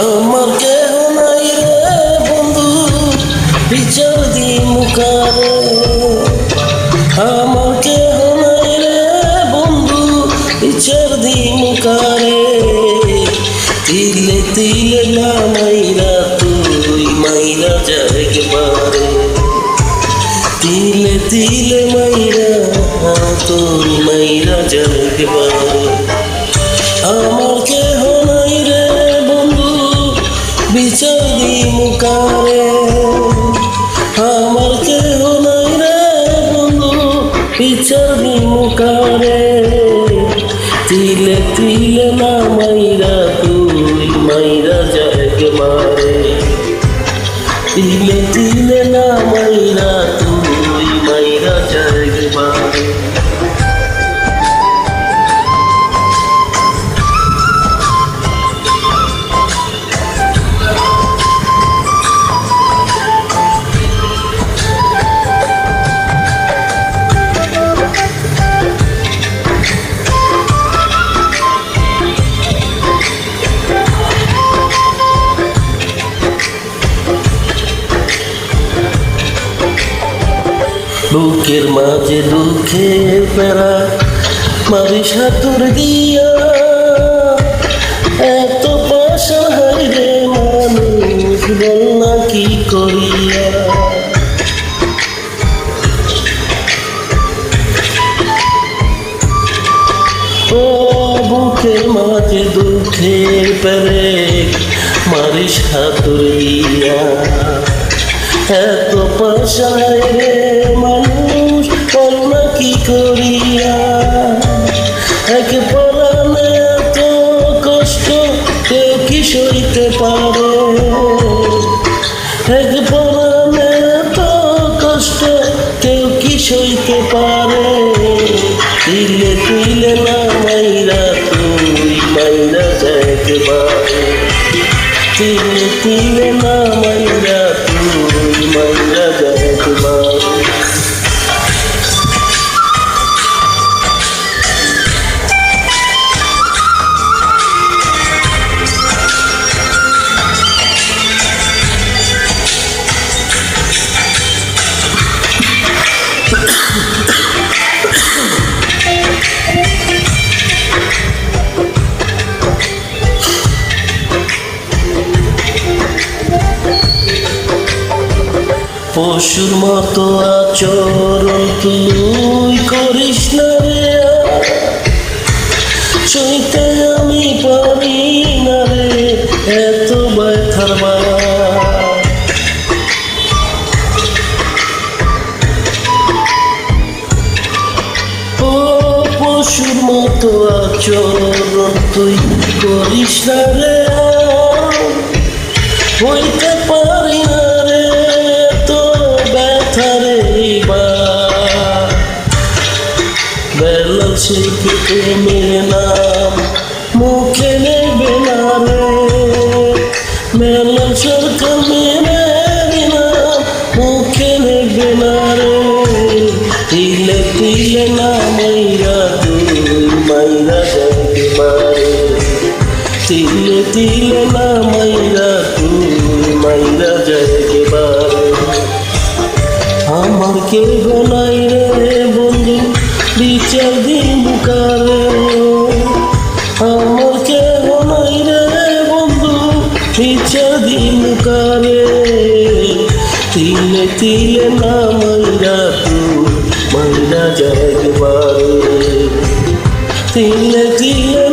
আমার কেহ নাই রে বন্ধু বিচার দি মুখারে, আমার কেহ নাই রে বন্ধু বিচার দি মুখারে। তিলে তিলে না মাইরা তুই মাইরা যাইকে পারে, তিলে তিলে মাইরা তুই মাইরা যাইকে পারে। আমার কেহ নাই রে বন্ধু বিচার দি মুখারে, আমার কেহ নাই রে বন্ধু বিচার দি মুখারে। তিলে তিলে না মাইরা তুই মাইরা যাইকে মারে, তিলে তিলে না মাইরা তুই মাইরা যাইকে মারে। বুকের মাঝে দুঃখের প্যারা মারিস হাতুর দিয়া, এত পাশা হাই রে মানুষ বল না কি করিয়া। ও বুকের মাঝে দুঃখের প্যারে মারিস হাতুর দিয়া, এত পাশা হাই রে মানুষ বল না কি করিয়া। এক পরাণে এত কষ্ট কেউ কি সইতে পারে, এক পরাণে এত কষ্ট কেউ কি সইতে পারে। তিলে তিলে না মাইরা তুই মাইরা যাইতে পারে, তিলে তিলে না মাইরা তুই মাইরা যাইতে পারে। পশুর মতো আচরণ তুই করিস না রে, সইতে আমি পারি না রে এত ব্যথার মায়া। ও পশুর মতো আচরণ তুই করিস না রে, হইতে পারি না রে তো ব্যথারে বেলাল শিখতে মেরে নাম মুখে নেবে না রে, বেলাল সরকার মেরে নাম মুখে নেবে না রে। তিলে তিলে না মাইরা তুই মাইরা যাইতে পারে, তিলে তিলে না মাইরা তুই মাইরা যাইতে পারে। আমার কেহ নাই রে বন্ধু বিচার দি মুখারে, আমার কেহ নাই রে বন্ধু বিচার দি মুখারে। তিলে তিলে না মাইরা তুই মাইরা যাইতে পারে, তিলে তিলে